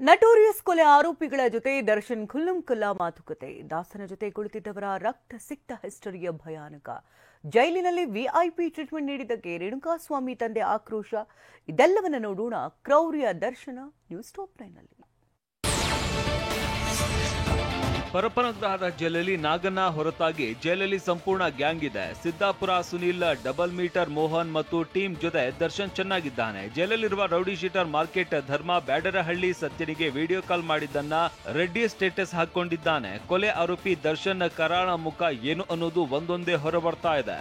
Notorious ಕೊಲೆ ಆರೋಪಿಗಳ ಜೊತೆ ದರ್ಶನ್ ಖುಲ್ಲಂಖುಲ್ಲಾ ಮಾತುಕತೆ. ದಾಸನ ಜೊತೆ ಕುಳಿತಿದ್ದವರ ರಕ್ತ ಸಿಕ್ತ ಹಿಸ್ಟರಿಯ ಭಯಾನಕ. ಜೈಲಿನಲ್ಲಿ ವಿಐಪಿ ಟ್ರೀಟ್ಮೆಂಟ್ ನೀಡಿದ್ದಕ್ಕೆ ರೇಣುಕಾಸ್ವಾಮಿ ತಂದೆ ಆಕ್ರೋಶ. ಇದೆಲ್ಲವನ್ನ ನೋಡೋಣ ಕ್ರೌರ್ಯ ದರ್ಶನ ನ್ಯೂಸ್ ಟಾಪ್ 9 ನಲ್ಲಿ. ಪರಪ್ಪನಗ್ರಹದ ಜೈಲಲ್ಲಿ ನಾಗಣ್ಣ ಹೊರತಾಗಿ ಜೈಲಲ್ಲಿ ಸಂಪೂರ್ಣ ಗ್ಯಾಂಗ್ ಇದೆ. ಸಿದ್ದಾಪುರ ಸುನೀಲ್, ಡಬಲ್ ಮೀಟರ್ ಮೋಹನ್ ಮತ್ತು ಟೀಮ್ ಜೊತೆ ದರ್ಶನ್ ಚೆನ್ನಾಗಿದ್ದಾನೆ. ಜೈಲಲ್ಲಿರುವ rowdy sheeter market Dharma Byadarahalli ಸತ್ಯನಿಗೆ ವಿಡಿಯೋ ಕಾಲ್ ಮಾಡಿದ್ದನ್ನ ರೆಡ್ಡಿ ಸ್ಟೇಟಸ್ ಹಾಕೊಂಡಿದ್ದಾನೆ. ಕೊಲೆ ಆರೋಪಿ ದರ್ಶನ್ ಕರಾಳ ಮುಖ ಏನು ಅನ್ನೋದು ಒಂದೊಂದೇ ಹೊರಬರ್ತಾ ಇದೆ.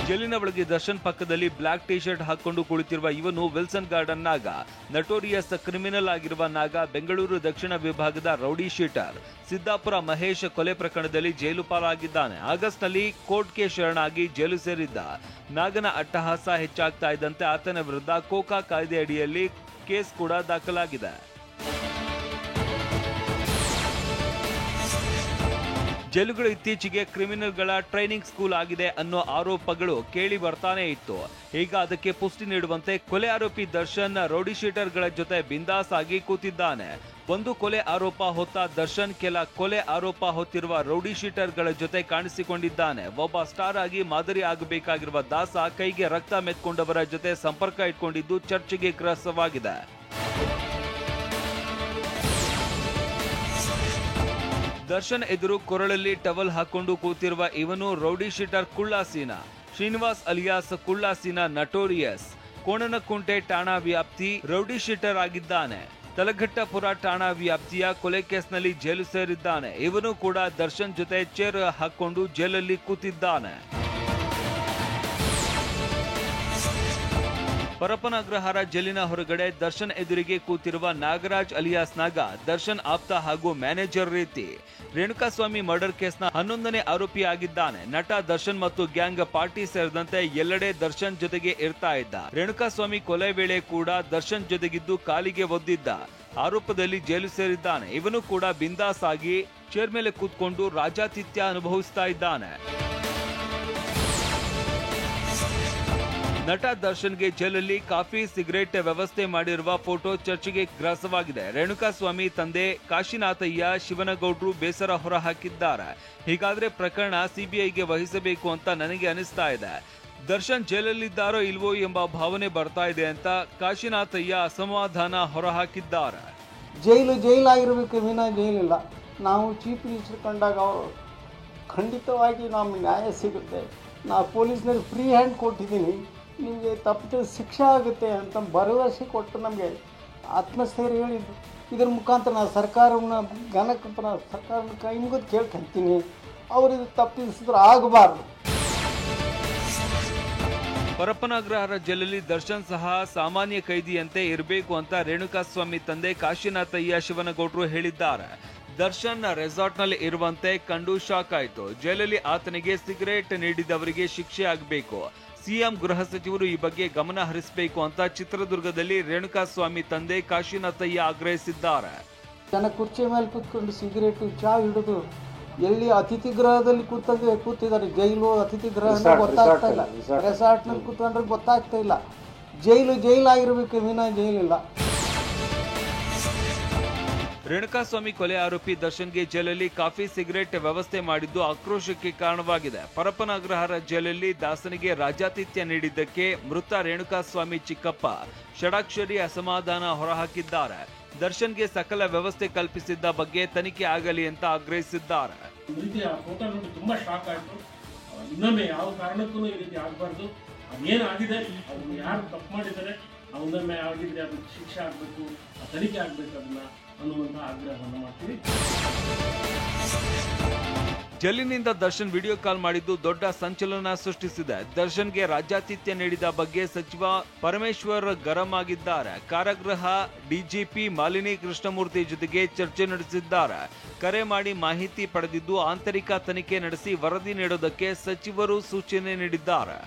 ಜೈಲಿನ ಒಳಗೆ ದರ್ಶನ್ ಪಕ್ಕದಲ್ಲಿ ಬ್ಲಾಕ್ ಟಿ ಶರ್ಟ್ ಹಾಕೊಂಡು ಕುಳಿತಿರುವ ಇವನು ವಿಲ್ಸನ್ ಗಾರ್ಡನ್ ನಾಗ. ನಟೋರಿಯಸ್ ಕ್ರಿಮಿನಲ್ ಆಗಿರುವ ನಾಗ ಬೆಂಗಳೂರು ದಕ್ಷಿಣ ವಿಭಾಗದ ರೌಡಿ ಶೀಟರ್. ಸಿದ್ದಾಪುರ ಮಹೇಶ್ ಕೊಲೆ ಪ್ರಕರಣದಲ್ಲಿ ಜೈಲು ಪಾಲಾಗಿದ್ದಾನೆ. ಆಗಸ್ಟ್ನಲ್ಲಿ ಕೋರ್ಟ್ಗೆ ಶರಣಾಗಿ ಜೈಲು ಸೇರಿದ್ದ. ನಾಗನ ಅಟ್ಟಹಾಸ ಹೆಚ್ಚಾಗ್ತಾ ಇದ್ದಂತೆ ಆತನ ವಿರುದ್ಧ ಕೋಕಾ ಕಾಯ್ದೆ ಅಡಿಯಲ್ಲಿ ಕೇಸ್ ಕೂಡ ದಾಖಲಾಗಿದೆ. ಜೈಲುಗಳು ಇತ್ತೀಚೆಗೆ ಕ್ರಿಮಿನಲ್ಗಳ ಟ್ರೈನಿಂಗ್ ಸ್ಕೂಲ್ ಆಗಿದೆ ಅನ್ನೋ ಆರೋಪಗಳು ಕೇಳಿ ಬರ್ತಾನೆ ಇತ್ತು. ಈಗ ಅದಕ್ಕೆ ಪುಷ್ಟಿ ನೀಡುವಂತೆ ಕೊಲೆ ಆರೋಪಿ ದರ್ಶನ್ ರೌಡಿ ಶೀಟರ್ಗಳ ಜೊತೆ ಬಿಂದಾಸ್ ಆಗಿ ಕೂತಿದ್ದಾನೆ. ಒಂದು ಕೊಲೆ ಆರೋಪ ಹೊತ್ತ ದರ್ಶನ್ ಕೆಲ ಕೊಲೆ ಆರೋಪ ಹೊತ್ತಿರುವ ರೌಡಿ ಶೀಟರ್ಗಳ ಜೊತೆ ಕಾಣಿಸಿಕೊಂಡಿದ್ದಾನೆ. ಒಬ್ಬ ಸ್ಟಾರ್ ಆಗಿ ಮಾದರಿ ಆಗಬೇಕಾಗಿರುವ ದಾಸ ಕೈಗೆ ರಕ್ತ ಮೆತ್ಕೊಂಡವರ ಜೊತೆ ಸಂಪರ್ಕ ಇಟ್ಕೊಂಡಿದ್ದು ಚರ್ಚೆಗೆ ಗ್ರಾಸವಾಗಿದೆ. ದರ್ಶನ್ ಎದುರು ಕೊರಳಲ್ಲಿ ಟವಲ್ ಹಾಕೊಂಡು ಕೂತಿರುವ ಇವನು rowdy sheeter Kullaseena. Srinivas alias Kullaseena notorious. Konanakunte ಠಾಣಾ ವ್ಯಾಪ್ತಿ ರೌಡಿ ಶೀಟರ್ ಆಗಿದ್ದಾನೆ. ತಲಘಟ್ಟಪುರ ಠಾಣಾ ವ್ಯಾಪ್ತಿಯ ಕೊಲೆ ಕೇಸ್ನಲ್ಲಿ ಜೈಲು ಸೇರಿದ್ದಾನೆ. ಇವನು ಕೂಡ ದರ್ಶನ್ ಜೊತೆ ಚೇರ್ ಹಾಕೊಂಡು ಜೈಲಲ್ಲಿ ಕೂತಿದ್ದಾನೆ. ಪರಪ್ಪನಗ್ರಹಾರ ಜೈಲಿನ ಹೊರಗಡೆ ದರ್ಶನ್ ಎದುರಿಗೆ ಕೂತಿರುವ ನಾಗರಾಜ್ ಅಲಿಯಾಸ್ ನಾಗ ದರ್ಶನ್ ಆಪ್ತ ಹಾಗೂ ಮ್ಯಾನೇಜರ್ ರೀತಿ. ರೇಣುಕಾಸ್ವಾಮಿ ಮರ್ಡರ್ ಕೇಸ್ನ 11ನೇ ಆರೋಪಿ ಆಗಿದ್ದಾನೆ. ನಟ ದರ್ಶನ್ ಮತ್ತು ಗ್ಯಾಂಗ್ ಪಾರ್ಟಿ ಸೇರಿದಂತೆ ಎಲ್ಲೆಡೆ ದರ್ಶನ್ ಜೊತೆಗೆ ಇರ್ತಾ ಇದ್ದ. ರೇಣುಕಾಸ್ವಾಮಿ ಕೊಲೆ ವೇಳೆ ಕೂಡ ದರ್ಶನ್ ಜೊತೆಗಿದ್ದು ಕಾಲಿಗೆ ಒದ್ದಿದ್ದ. ಆರೋಪದಲ್ಲಿ ಜೈಲು ಸೇರಿದ್ದಾನೆ. ಇವನು ಕೂಡ ಬಿಂದಾಸ್ ಆಗಿ ಚೇರ್ ಮೇಲೆ ಕೂತ್ಕೊಂಡು ರಾಜಾತಿಥ್ಯ ಅನುಭವಿಸ್ತಾ ಇದ್ದಾನೆ. ನಟ ದರ್ಶನ್ಗೆ ಜೈಲಲ್ಲಿ ಕಾಫಿ ಸಿಗರೇಟ್ ವ್ಯವಸ್ಥೆ ಮಾಡಿರುವ ಫೋಟೋ ಚರ್ಚೆಗೆ ಗ್ರಾಸವಾಗಿದೆ. ರೇಣುಕಾಸ್ವಾಮಿ ತಂದೆ ಕಾಶಿನಾಥಯ್ಯ ಶಿವನಗೌಡ್ರು ಬೇಸರ ಹೊರಹಾಕಿದ್ದಾರೆ. ಹೀಗಾದ್ರೆ ಪ್ರಕರಣ ಸಿಬಿಐಗೆ ವಹಿಸಬೇಕು ಅಂತ ನನಗೆ ಅನಿಸ್ತಾ ಇದೆ. ದರ್ಶನ್ ಜೈಲಲ್ಲಿದ್ದಾರೋ ಇಲ್ವೋ ಎಂಬ ಭಾವನೆ ಬರ್ತಾ ಇದೆ ಅಂತ ಕಾಶಿನಾಥಯ್ಯ ಅಸಮಾಧಾನ ಹೊರಹಾಕಿದ್ದಾರೆ. ಜೈಲಾಗಿರ್ಬೇಕು ವಿನ ಜೈಲಿಲ್ಲ. ನಾವು ಚೀಫ್ ಮಿನಿಸ್ಟರ್ ಕಂಡಾಗ ಅವರು ಖಂಡಿತವಾಗಿ ನಮಗೆ ನ್ಯಾಯ ಸಿಗುತ್ತೆ, ನಾವು ಪೊಲೀಸ್ನಲ್ಲಿ ಫ್ರೀ ಹ್ಯಾಂಡ್ ಕೊಟ್ಟಿದ್ದೀನಿ, ನಿಮಗೆ ತಪ್ಪಿದ ಶಿಕ್ಷೆ ಆಗುತ್ತೆ ಅಂತ ಭರವಸೆ ಕೊಟ್ಟು ನಮಗೆ ಆತ್ಮಸ್ಥೈರ್ಯ ಹೇಳಿದ್ದು. ಇದರ ಮುಖಾಂತರ ನಾನು ಸರ್ಕಾರವನ್ನು ಸರ್ಕಾರನ ಕೈ ಮುಗಿದು ಕೇಳ್ಕೊಂತೀನಿ, ಅವರಿಗೆ ತಪ್ಪಿಸಿದ್ರು ಆಗಬಾರ್ದು. ಪರಪ್ಪನಗ್ರಹಾರ ಜೈಲಲ್ಲಿ ದರ್ಶನ್ ಸಹ ಸಾಮಾನ್ಯ ಕೈದಿಯಂತೆ ಇರಬೇಕು ಅಂತ ರೇಣುಕಾಸ್ವಾಮಿ ತಂದೆ ಕಾಶಿನಾಥಯ್ಯ ಶಿವನಗೌಡ್ರು ಹೇಳಿದ್ದಾರೆ. ದರ್ಶನ್ ರೆಸಾರ್ಟ್ನಲ್ಲಿ ಇರುವಂತೆ ಕಂಡು ಶಾಕ್ ಆಯಿತು. ಜೈಲಲ್ಲಿ ಆತನಿಗೆ ಸಿಗರೇಟ್ ನೀಡಿದವರಿಗೆ ಶಿಕ್ಷೆ ಆಗಬೇಕು. ಸಿಎಂ ಗೃಹ ಸಚಿವರು ಈ ಬಗ್ಗೆ ಗಮನ ಹರಿಸಬೇಕು ಅಂತ ಚಿತ್ರದುರ್ಗದಲ್ಲಿ ರೇಣುಕಾಸ್ವಾಮಿ ತಂದೆ ಕಾಶಿನಾಥಯ್ಯ ಆಗ್ರಹಿಸಿದ್ದಾರೆ. ಜನ ಕುರ್ಚಿ ಮೇಲೆ ಕೂತ್ಕೊಂಡು ಸಿಗರೇಟು ಚಾ ಹಿಡಿದು ಎಲ್ಲಿ ಅತಿಥಿ ಗೃಹದಲ್ಲಿ ಕೂತಿದ್ದಾರೆ. ಜೈಲು ಅತಿಥಿ ಗೃಹ ಗೊತ್ತಾಗ್ತಾ ಇಲ್ಲ, ರೆಸಾರ್ಟ್ನಲ್ಲಿ ಕೂತ್ಕೊಂಡ್ರೆ ಗೊತ್ತಾಗ್ತಾ ಇಲ್ಲ. ಜೈಲಾಗಿರ್ಬೇಕು ವಿನ ಜೈಲಿಲ್ಲ. ರೇಣುಕಾಸ್ವಾಮಿ ಕೊಲೆ ಆರೋಪಿ ದರ್ಶನ್ಗೆ ಜೈಲಲ್ಲಿ ಕಾಫಿ ಸಿಗರೇಟ್ ವ್ಯವಸ್ಥೆ ಮಾಡಿದ್ದು ಆಕ್ರೋಶಕ್ಕೆ ಕಾರಣವಾಗಿದೆ. ಪರಪ್ಪನಗ್ರಹಾರ ಜೈಲಲ್ಲಿ ದಾಸನಿಗೆ ರಾಜಾತಿಥ್ಯ ನೀಡಿದ್ದಕ್ಕೆ ಮೃತ ರೇಣುಕಾಸ್ವಾಮಿ ಚಿಕ್ಕಪ್ಪ ಷಡಾಕ್ಷರಿ ಅಸಮಾಧಾನ ಹೊರಹಾಕಿದ್ದಾರೆ. ದರ್ಶನ್ಗೆ ಸಕಲ ವ್ಯವಸ್ಥೆ ಕಲ್ಪಿಸಿದ್ದ ಬಗ್ಗೆ ತನಿಖೆ ಆಗಲಿ ಅಂತ ಆಗ್ರಹಿಸಿದ್ದಾರೆ. ತುಂಬಾ ಶಾಕ್ ಆಯ್ತು. ಇನ್ನೊಮ್ಮೆ ಯಾವ ಕಾರಣಕ್ಕೂ ಈ ರೀತಿ ಆಗಬಾರ್ದು. ಅದೇನಾಗಿದೆ ಅದನ್ನು ಯಾರು ತಪ್ಪು ಮಾಡಿದ್ದಾರೆ ಅವನೊಮ್ಮೆ ಆಗಿದ್ರೆ ಅದಕ್ಕೆ ಶಿಕ್ಷೆ ಆಗಬೇಕು, ತನಿಖೆ ಆಗಬೇಕು ಅದನ್ನ ಅನ್ನುವಂಥ ಆಗ್ರಹವನ್ನು ಮಾಡ್ತೀವಿ. ಜೈಲಿನಿಂದ ದರ್ಶನ್ ವಿಡಿಯೋ ಕಾಲ್ ಮಾಡಿದ್ದು ದೊಡ್ಡ ಸಂಚಲನ ಸೃಷ್ಟಿಸಿದೆ. ದರ್ಶನ್ಗೆ ರಾಜ್ಯಾತಿಥ್ಯ ನೀಡಿದ ಬಗ್ಗೆ ಸಚಿವ ಪರಮೇಶ್ವರ್ ಗರಂ ಆಗಿದ್ದಾರೆ. ಕಾರಾಗೃಹ ಡಿಜಿಪಿ ಮಾಲಿನಿ ಕೃಷ್ಣಮೂರ್ತಿ ಜೊತೆಗೆ ಚರ್ಚೆ ನಡೆಸಿದ್ದಾರೆ. ಕರೆ ಮಾಡಿ ಮಾಹಿತಿ ಪಡೆದಿದ್ದು ಆಂತರಿಕ ತನಿಖೆ ನಡೆಸಿ ವರದಿ ನೀಡೋದಕ್ಕೆ ಸಚಿವರು ಸೂಚನೆ ನೀಡಿದ್ದಾರೆ.